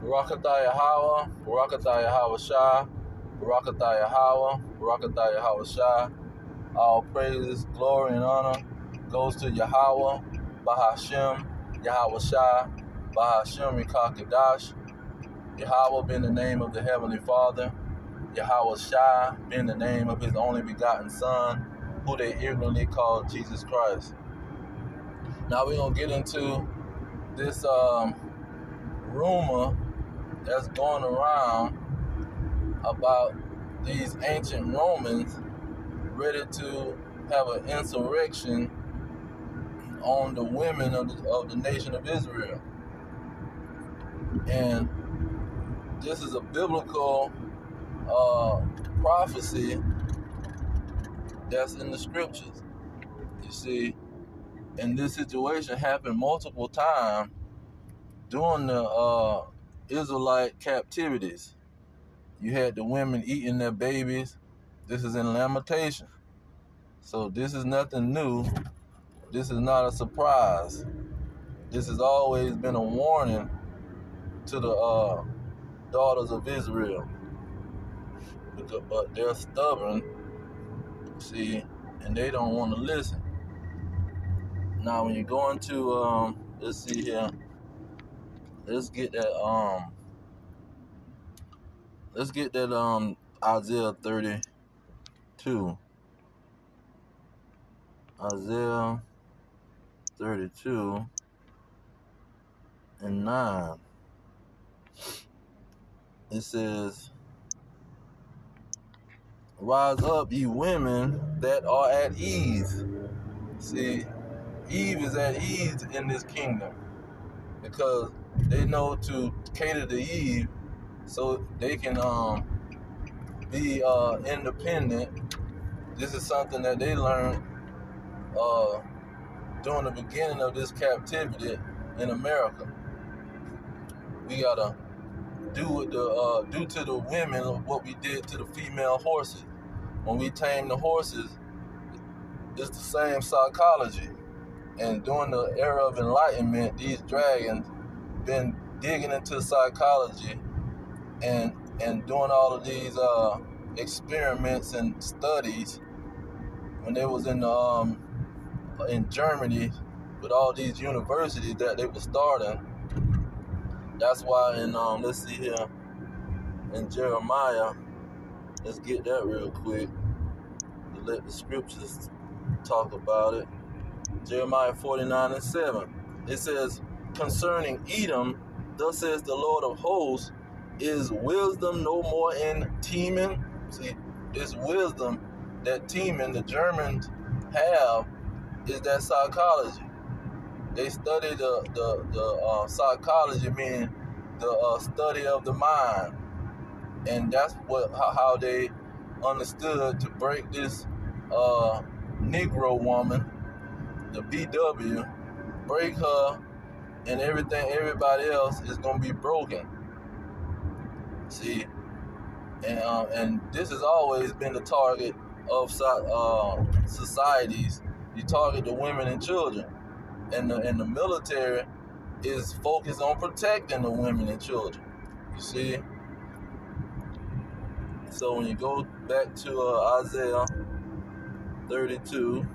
Barakatah Yahweh, Barakatah Yahweh Shah, Barakatah Yahweh, Barakatah Yahweh Shah. All praises, glory, and honor goes to Yahweh, Bahashem, Yahweh Shah, Bahashem Yikah Yahweh being the name of the Heavenly Father, Yahweh Shah being the name of His only begotten Son, who they ignorantly call Jesus Christ. Now we're going to get into this rumor that's going around about these ancient Romans ready to have an insurrection on the women of the nation of Israel. And this is a biblical prophecy that's in the scriptures. You see, and this situation happened multiple times during the Israelite captivities. You had the women eating their babies. This is in Lamentation. So this is nothing new. This is not a surprise. This has always been a warning to the daughters of Israel. But they're stubborn, see, and they don't want to listen. Now when you go into let's see here. Let's get that Isaiah 32. Isaiah 32 and 9. It says, "Rise up, ye women that are at ease." See, Eve is at ease in this kingdom because they know to cater to Eve so they can be independent. This is something that they learned during the beginning of this captivity in America. We gotta do to the women what we did to the female horses. When we tame the horses, it's the same psychology. And during the era of enlightenment, these dragons been digging into psychology and doing all of these experiments and studies when they was in Germany with all these universities that they were starting. That's why in let's see here in Jeremiah, let's get that real quick to let the scriptures talk about it. Jeremiah 49:7. It says, "Concerning Edom, thus says the Lord of hosts, is wisdom no more in Teman?" See, this wisdom that Teman, the Germans, have is that psychology. They study the psychology, meaning the study of the mind, and that's how they understood to break this Negro woman, the BW, break her, and everybody else is gonna be broken. See, and this has always been the target of societies. You target the women and children, and the military is focused on protecting the women and children. You see. So when you go back to Isaiah 32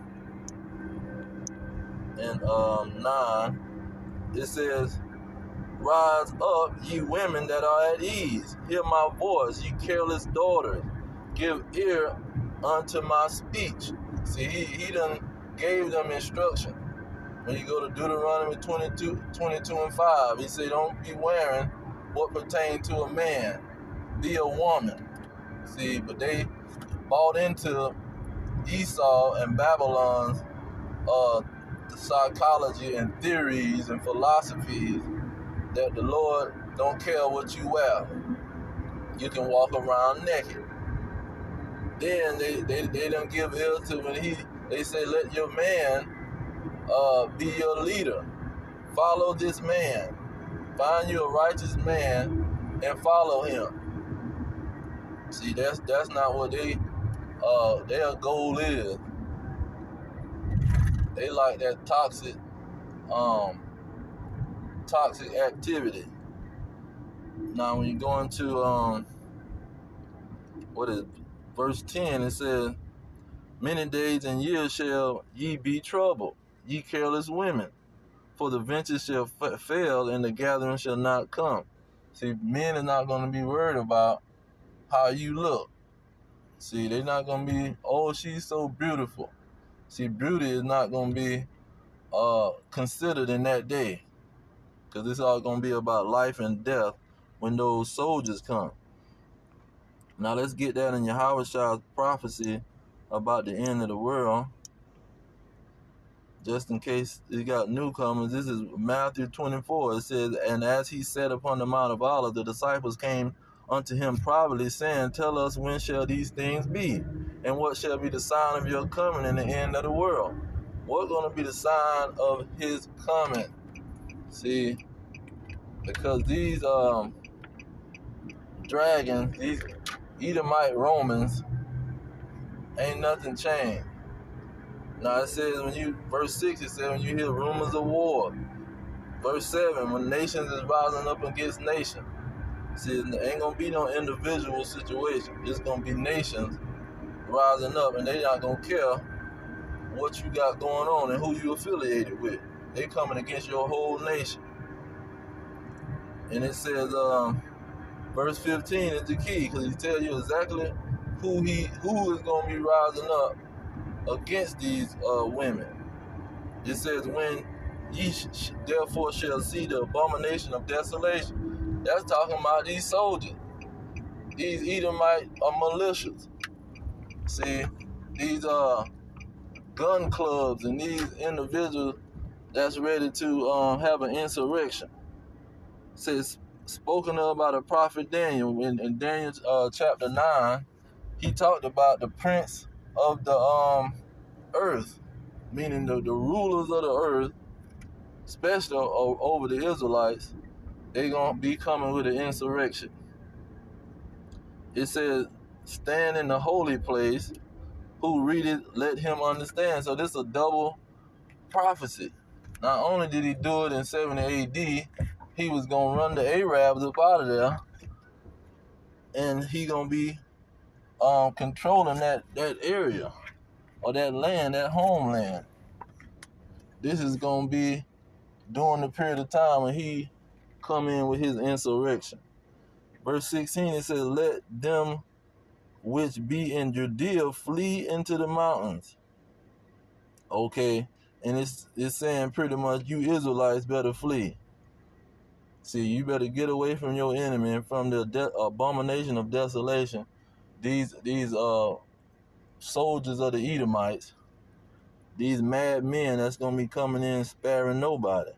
and 9, it says, "Rise up, ye women that are at ease. Hear my voice, ye careless daughters. Give ear unto my speech." See, he done gave them instruction. When you go to Deuteronomy 22 and 5, he said, "Don't be wearing what pertains to a man. Be a woman." See, but they bought into Esau and Babylon's the psychology and theories and philosophies that the Lord don't care what you wear. You can walk around naked. Then they don't give ear to when they say, "Let your man be your leader. Follow this man. Find you a righteous man and follow him." See, that's not what their goal is. They like that toxic activity. Now when you go into verse 10, it says, many days and years shall ye be troubled, ye careless women, for the venture shall fail and the gathering shall not come. See, men are not going to be worried about how you look. See, they're not going to be, oh, she's so beautiful. See, beauty is not going to be considered in that day, because it's all going to be about life and death when those soldiers come. Now let's get that in Yahweh's prophecy about the end of the world, just in case you got newcomers. This is Matthew 24. It says, and as he sat upon the Mount of Olives, the disciples came unto him privately, saying, tell us, when shall these things be? And what shall be the sign of your coming and the end of the world? What's going to be the sign of his coming? See, because these dragons, these Edomite Romans, ain't nothing changed. Now it says verse 6, it says when you hear rumors of war. Verse 7, when nations is rising up against nations. See, it ain't going to be no individual situation. It's going to be nations rising up, and they not going to care what you got going on and who you affiliated with. They coming against your whole nation. And it says, verse 15 is the key, because he tells you exactly who is going to be rising up against these women. It says, when ye therefore shall see the abomination of desolation. That's talking about these soldiers, these Edomite militias. See, these gun clubs and these individuals that's ready to have an insurrection. It says, spoken of by the prophet Daniel in Daniel chapter 9. He talked about the prince of the earth, meaning the rulers of the earth, especially over the Israelites. They're going to be coming with an insurrection. It says, stand in the holy place. Who read it, let him understand. So this is a double prophecy. Not only did he do it in 70 AD, he was going to run the Arabs up out of there, and he going to be controlling that area or that land, that homeland. This is going to be during the period of time when he come in with his insurrection. Verse 16, it says, let them which be in Judea flee into the mountains. Okay, and it's saying pretty much you Israelites better flee. See, you better get away from your enemy and from the abomination of desolation. These soldiers of the Edomites, these mad men that's going to be coming in sparing nobody.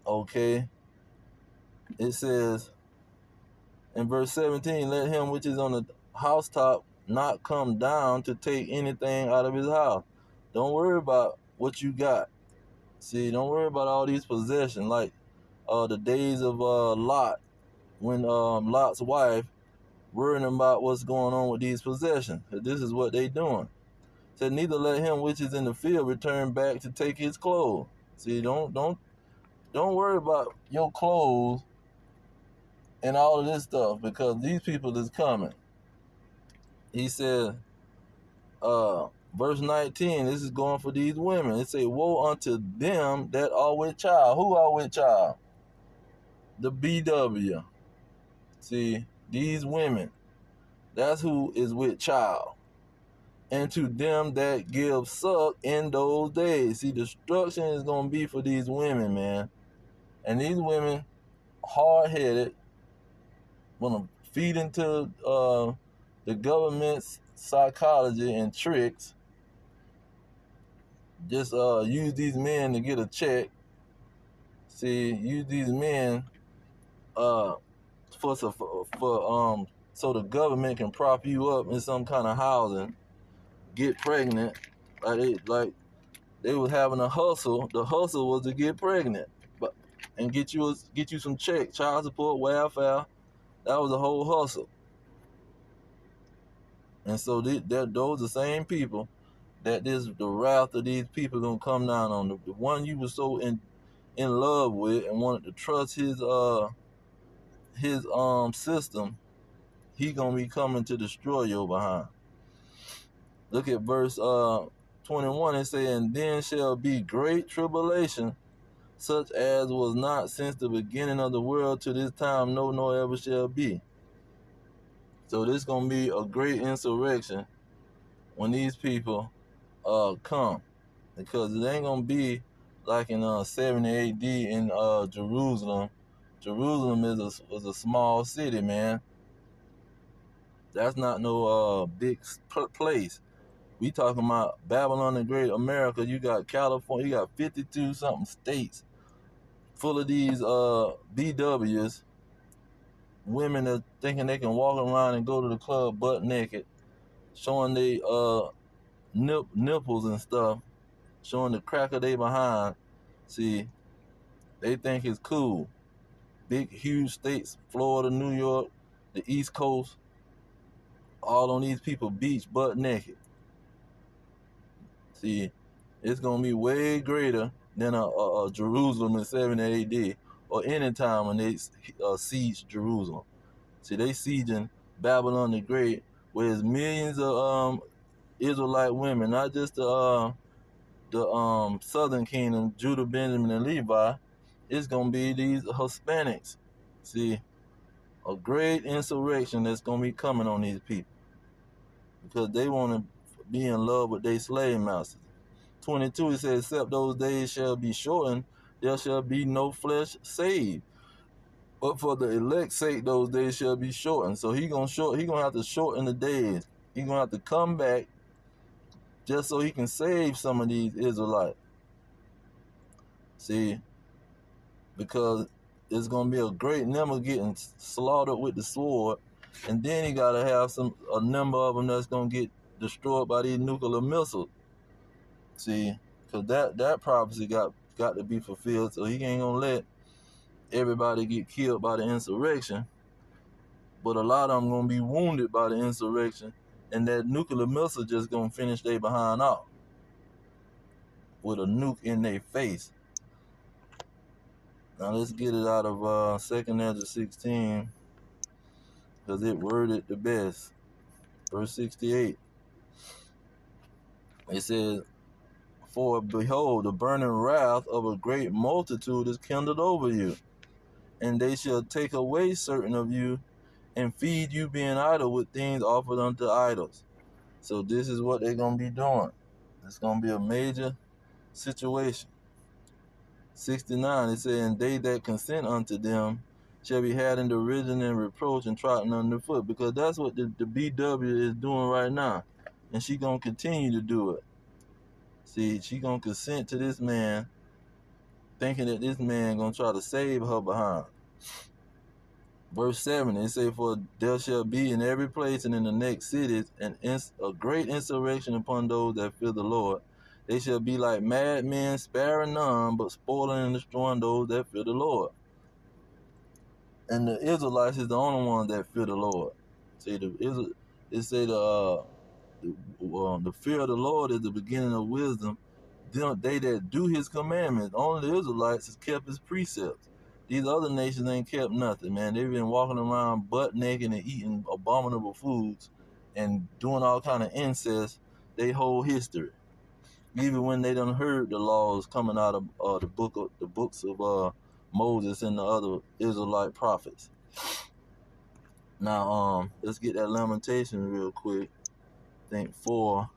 Okay, it says in verse 17, let him which is on the housetop not come down to take anything out of his house. Don't worry about what you got. See, don't worry about all these possessions, like the days of Lot, when Lot's wife worrying about what's going on with these possessions. This is what they doing. Said, neither let him which is in the field return back to take his clothes. See, don't worry about your clothes and all of this stuff, because these people is coming. He said, verse 19, this is going for these women. It say, woe unto them that are with child. Who are with child? The BW. See, these women, that's who is with child. And to them that give suck in those days. See, destruction is going to be for these women, man. And these women, hard-headed, want to feed into the government's psychology and tricks. Just use these men to get a check. See, use these men so the government can prop you up in some kind of housing, get pregnant. Like they was having a hustle. The hustle was to get pregnant, and get you some check, child support, welfare. That was a whole hustle. And so those the same people that the wrath of these people gonna come down on. The one you were so in love with and wanted to trust his his system, he gonna be coming to destroy your behind. Look at verse 21. It says, and then shall be great tribulation, such as was not since the beginning of the world to this time, no, nor ever shall be. So this gonna be a great insurrection when these people come, because it ain't gonna be like in 70 AD in Jerusalem. Jerusalem is a small city, man. That's not no big place. We talking about Babylon the Great, America. You got California. You got 52 something states full of these BWs, women that thinking they can walk around and go to the club butt naked, showing they nipples and stuff, showing the crack of they behind. See, they think it's cool. Big, huge states, Florida, New York, the East Coast, all on these people beach butt naked. See, it's going to be way greater than a Jerusalem in 70 AD or any time when they siege Jerusalem. See, they sieging Babylon the Great, where there's millions of Israelite women, not just the southern kingdom, Judah, Benjamin, and Levi. It's going to be these Hispanics. See, a great insurrection that's going to be coming on these people because they want to be in love with their slave masters. 22, it says, except those days shall be shortened, there shall be no flesh saved. But for the elect's sake, those days shall be shortened. So he gonna have to shorten the days. He gonna have to come back just so he can save some of these Israelites. See, because it's gonna be a great number getting slaughtered with the sword, and then he gotta have a number of them that's gonna get destroyed by these nuclear missiles. See, because that prophecy got to be fulfilled. So he ain't gonna let everybody get killed by the insurrection, but a lot of them gonna be wounded by the insurrection, and that nuclear missile just gonna finish they behind off with a nuke in their face. Now let's get it out of 2nd Ezra 16, because it worded the best. Verse 68. It says, for behold, the burning wrath of a great multitude is kindled over you, and they shall take away certain of you, and feed you being idle with things offered unto idols. So this is what they're going to be doing. It's going to be a major situation. 69, it says, and they that consent unto them shall be had in derision and reproach and trodden underfoot, because that's what the BW is doing right now. And she going to continue to do it. See, she going to consent to this man, thinking that this man going to try to save her behind. Verse 7, it say, for there shall be in every place and in the next cities a great insurrection upon those that fear the Lord. They shall be like madmen, sparing none, but spoiling and destroying those that fear the Lord. And the Israelites is the only ones that fear the Lord. See, it say the fear of the Lord is the beginning of wisdom. They that do his commandments, only the Israelites has kept his precepts. These other nations ain't kept nothing, man. They've been walking around butt naked and eating abominable foods and doing all kind of incest their whole history. Even when they done heard the laws coming out of the books of Moses and the other Israelite prophets. Now, let's get that Lamentation real quick. I think 4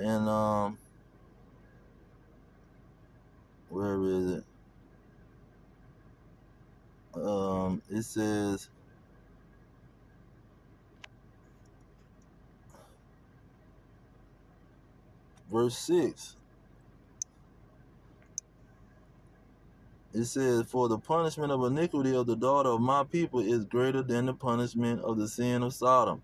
and where is it? It says, verse 6. It says, for the punishment of iniquity of the daughter of my people is greater than the punishment of the sin of Sodom,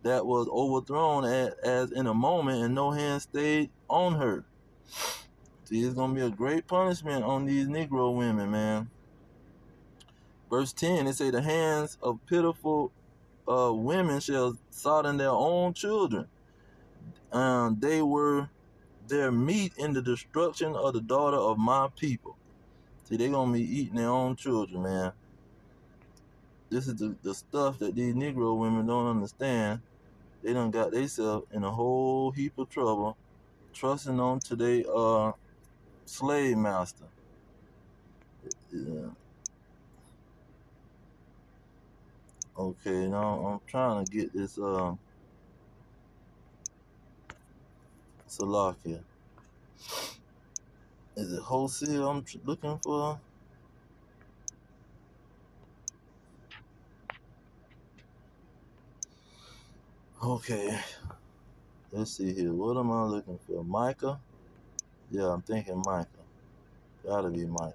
that was overthrown as in a moment, and no hand stayed on her. See, it's going to be a great punishment on these Negro women, man. Verse 10, it say, the hands of pitiful women shall sodden their own children. They were their meat in the destruction of the daughter of my people. See, they gonna be eating their own children, man. This is the stuff that these Negro women don't understand. They done got themselves in a whole heap of trouble, trusting on to their slave master. Yeah. Okay, now I'm trying to get this Salakia. Is it wholesale I'm looking for? Okay, let's see here. What am I looking for? Micah? Yeah, I'm thinking Micah. Gotta be Micah.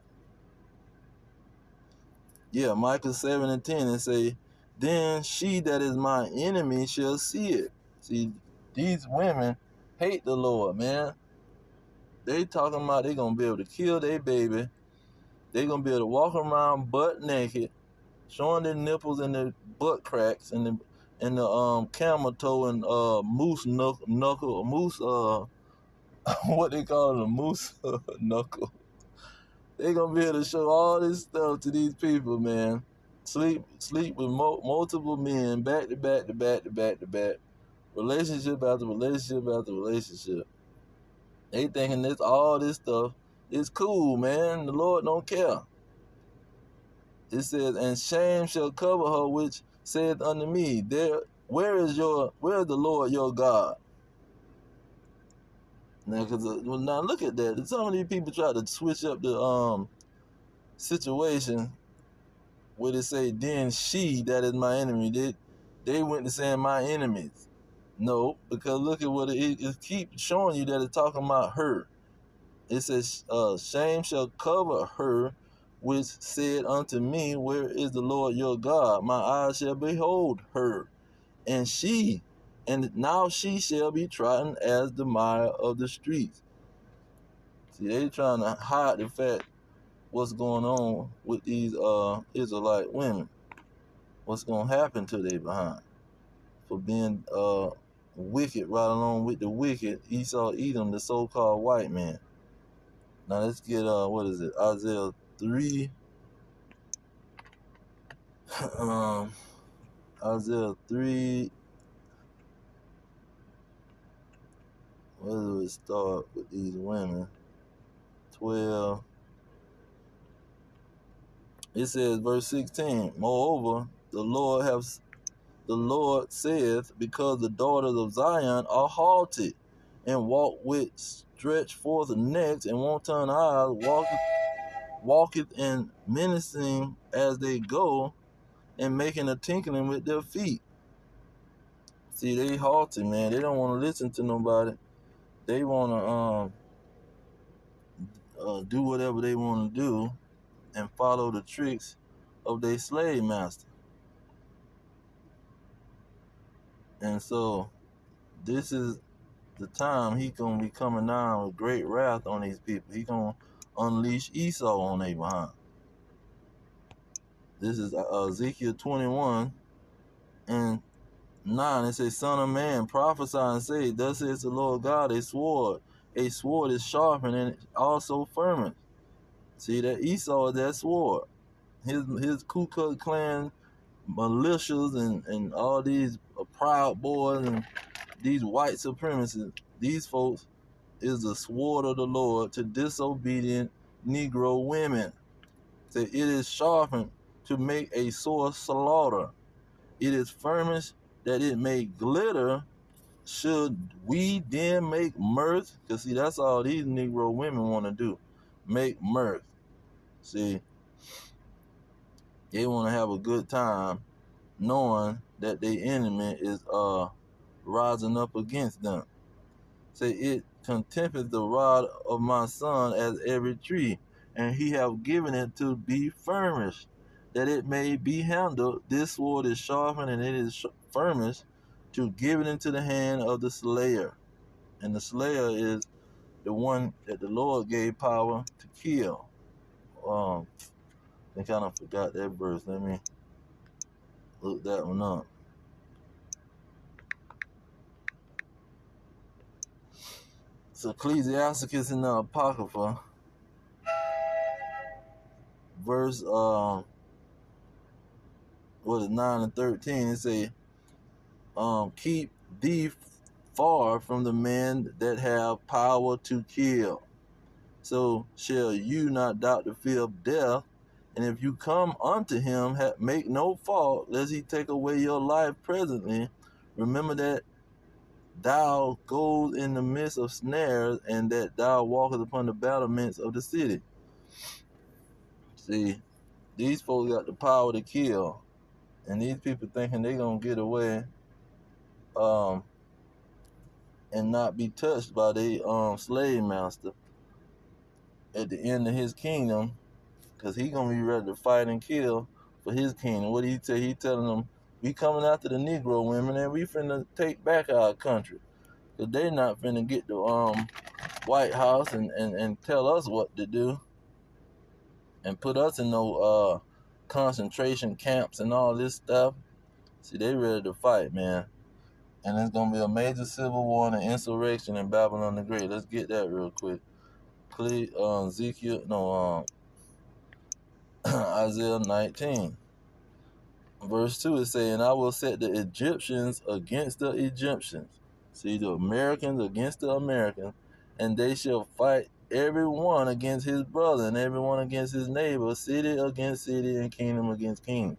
Yeah, Micah 7 and 10, and say, then she that is my enemy shall see it. See, these women hate the Lord, man. They talking about they gonna be able to kill their baby. They gonna be able to walk around butt naked, showing their nipples and their butt cracks and the camel toe and moose knuckle moose what they call it, a moose knuckle. They gonna be able to show all this stuff to these people, man. Sleep with multiple men, back to back to back to back to back, relationship after relationship after relationship. They thinking this all this stuff is cool, man. The Lord don't care. It says, and shame shall cover her which saith unto me, where is the Lord your God? Now, now look at that. Some of these people try to switch up the situation where they say, then she that is my enemy. They went to saying my enemies. No, because look at what it keeps showing you that it's talking about her. It says, shame shall cover her which said unto me, where is the Lord your God? My eyes shall behold her, and now she shall be trodden as the mire of the streets. See, they trying to hide the fact what's going on with these Israelite women. What's going to happen to they behind for being wicked right along with the wicked Esau Edom, the so-called white man. Now let's get what is it? Isaiah 3. Isaiah 3. Where do it start with these women? 12. It says, verse 16. Moreover, the Lord saith, because the daughters of Zion are haughty, and walk with stretched forth necks, and won't turn eyes, walketh and menacing as they go, and making a tinkling with their feet. See, they haughty, man. They don't want to listen to nobody. They want to do whatever they want to do and follow the tricks of their slave master. And so this is the time he gonna be coming down with great wrath on these people. He gonna unleash Esau on their behind. This is Ezekiel 21 and 9. It says, son of man, prophesy and say, thus says the Lord God, a sword is sharpened and also firmer. See, that Esau is that sword. His Ku Klux Klan militias and all these Proud Boys and these white supremacists, these folks is the sword of the Lord to disobedient Negro women. So it is sharpened to make a sore slaughter. It is furnished that it may glitter. Should we then make mirth? Because see, that's all these Negro women want to do. Make mirth. See, they want to have a good time knowing that their enemy is rising up against them. Say, it contempteth the rod of my son as every tree, and he have given it to be furnished, that it may be handled. This sword is sharpened, and it is furnished to give it into the hand of the slayer. And the slayer is the one that the Lord gave power to kill. I kind of forgot that verse. Let me look that one up. It's Ecclesiasticus in the Apocrypha. verse 9 and 13, it say, keep thee far from the men that have power to kill. So shall you not doubt the fear of death. And if you come unto him, make no fault, lest he take away your life presently. Remember that thou goes in the midst of snares, and that thou walkest upon the battlements of the city. See, these folks got the power to kill, and these people thinking they gonna get away, and not be touched by the slave master at the end of his kingdom, because he gonna be ready to fight and kill for his kingdom. What did he say? He telling them, we coming after the Negro women, and we finna take back our country, because they not finna get the White House and tell us what to do and put us in no concentration camps and all this stuff. See, they ready to fight, man. And it's gonna be a major civil war and an insurrection in Babylon the Great. Let's get that real quick. Isaiah 19. Verse 2 is saying, I will set the Egyptians against the Egyptians. See, the Americans against the Americans, and they shall fight every one against his brother, and every one against his neighbor, city against city, and kingdom against kingdom.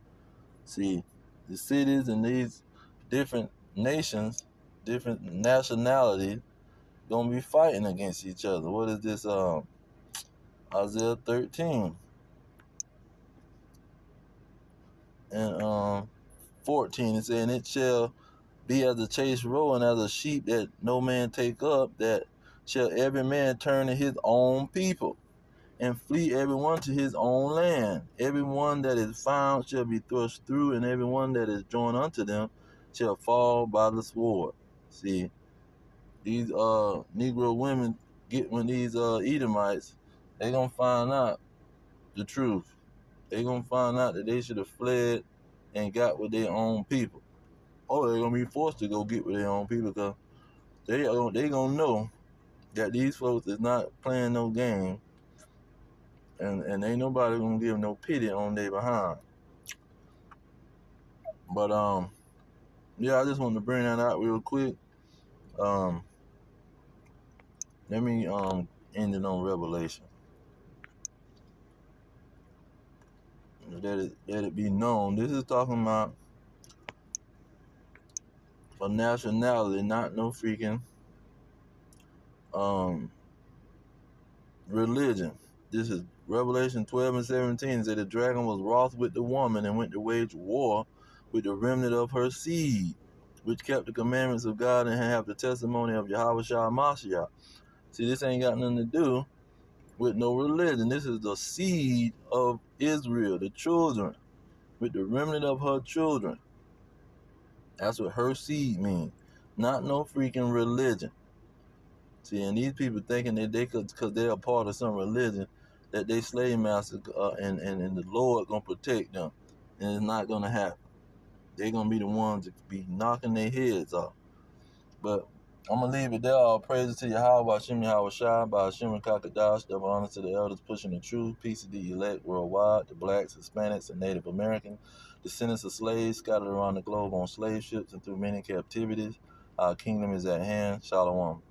See, the cities and these different nations, different nationalities, gonna be fighting against each other. What is this? Isaiah 13 and 14. It's saying, it shall be as a chased roe and as a sheep that no man take up, that shall every man turn to his own people, and flee every one to his own land. Every one that is found shall be thrust through, and every one that is joined unto them shall fall by the sword. See, these Negro women get when these Edomites, they gonna find out the truth. They gonna find out that they should have fled and got with their own people. Or they're gonna be forced to go get with their own people, because they gonna know that these folks is not playing no game, and ain't nobody gonna give no pity on their behind. But yeah, I just wanted to bring that out real quick. Let me end it on Revelation. Let it be known. This is talking about for nationality, not no freaking religion. This is Revelation 12 and 17. Said the dragon was wroth with the woman and went to wage war with the remnant of her seed, which kept the commandments of God and have the testimony of Yahweh Shah Mashiach. See, this ain't got nothing to do with no religion. This is the seed of Israel, the children, with the remnant of her children. That's what her seed means. Not no freaking religion. See, and these people thinking that they could, because they're a part of some religion, that they slave masters and the Lord gonna protect them, and it's not gonna happen. They're gonna be the ones to be knocking their heads off. But I'm gonna leave it there. All praises to Yahweh, Hashem Yahweh Shai, by Hashem and Kakadash. Double honor to the elders pushing the truth. Peace to the elect worldwide, the blacks, Hispanics, and Native Americans, descendants of slaves scattered around the globe on slave ships and through many captivities. Our kingdom is at hand. Shalom.